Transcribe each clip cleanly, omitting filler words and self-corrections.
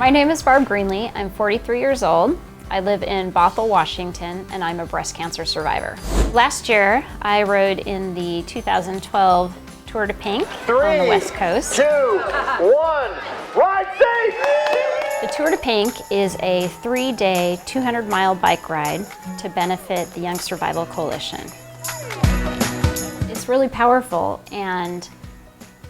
My name is Barb Greenlee. I'm 43 years old. I live in Bothell, Washington, and I'm a breast cancer survivor. Last year, I rode in the 2012 Tour de Pink on the West Coast. 3, 2, 1, ride safe! The Tour de Pink is a 3-day, 200-mile bike ride to benefit the Young Survival Coalition. It's really powerful, and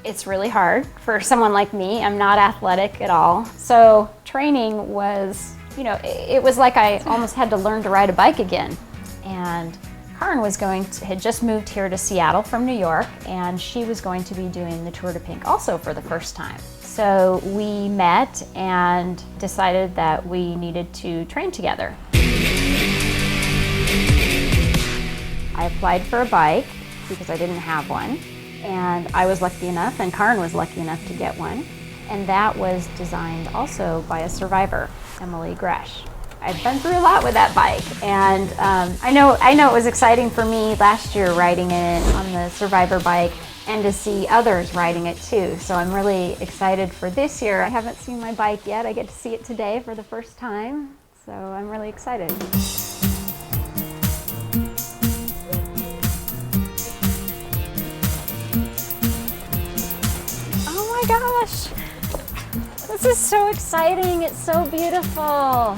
it's really hard for someone like me. I'm not athletic at all. So training was, it was like I almost had to learn to ride a bike again. And Karin had just moved here to Seattle from New York, and she was going to be doing the Tour de Pink also for the first time. So we met and decided that we needed to train together. I applied for a bike because I didn't have one. And I was lucky enough, and Karin was lucky enough to get one. And that was designed also by a survivor, Emily Gresh. I've been through a lot with that bike, and I know it was exciting for me last year riding it on the survivor bike and to see others riding it too. So I'm really excited for this year. I haven't seen my bike yet. I get to see it today for the first time, so I'm really excited. Oh my gosh, this is so exciting. It's so beautiful. I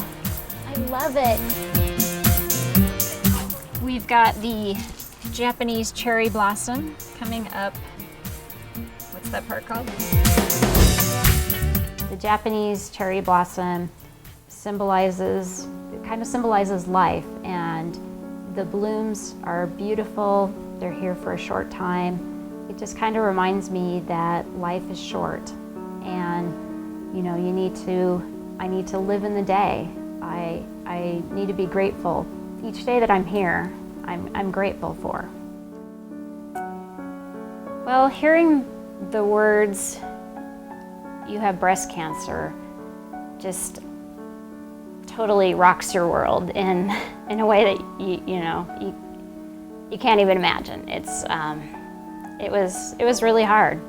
love it. We've got the Japanese cherry blossom coming up. What's that part called? The Japanese cherry blossom kind of symbolizes life, and the blooms are beautiful. They're here for a short time. It just kind of reminds me that life is short, and I need to live in the day. I need to be grateful. Each day that I'm here, I'm grateful for. Well, hearing the words, "You have breast cancer," just totally rocks your world in a way that you can't even imagine. It was really hard.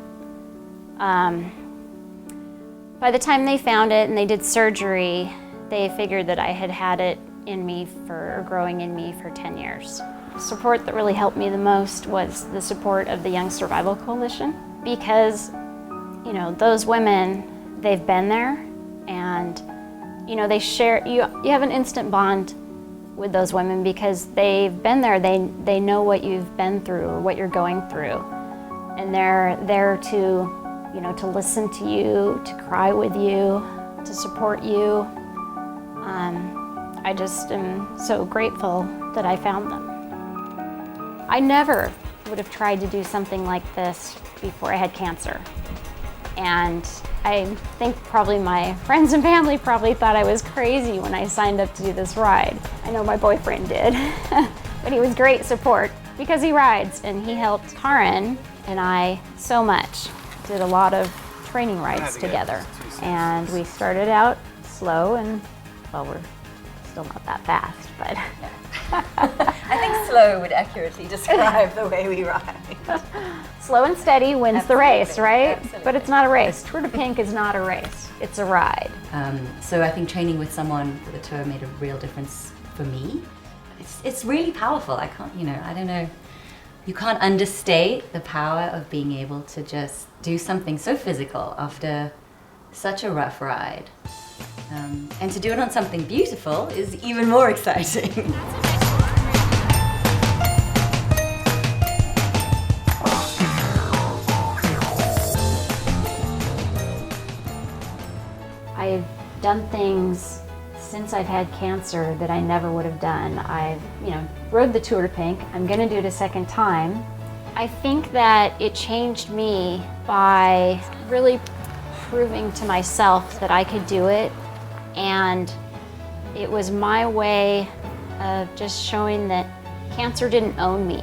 By the time they found it and they did surgery, they figured that I had it in me growing in me for 10 years. The support that really helped me the most was the support of the Young Survival Coalition, because those women, they've been there, and they share. You have an instant bond with those women because they've been there. They know what you've been through or what you're going through, and they're there to listen to you, to cry with you, to support you. I just am so grateful that I found them. I never would have tried to do something like this before I had cancer. And I think probably my friends and family probably thought I was crazy when I signed up to do this ride. I know my boyfriend did, but he was great support because he rides, and he helped Karin and I so much. Did a lot of training rides together, and we started out slow, and well, we're still not that fast, but I think slow would accurately describe the way we ride. Slow and steady wins the race, right? Absolutely. But it's not a race. Tour de Pink is not a race. It's a ride. So I think training with someone for the tour made a real difference for me. It's really powerful. I don't know. You can't understate the power of being able to just do something so physical after such a rough ride. And to do it on something beautiful is even more exciting. I've done things since I've had cancer that I never would have done. I've, rode the Tour de Pink. I'm gonna do it a second time. I think that it changed me by really proving to myself that I could do it, and it was my way of just showing that cancer didn't own me.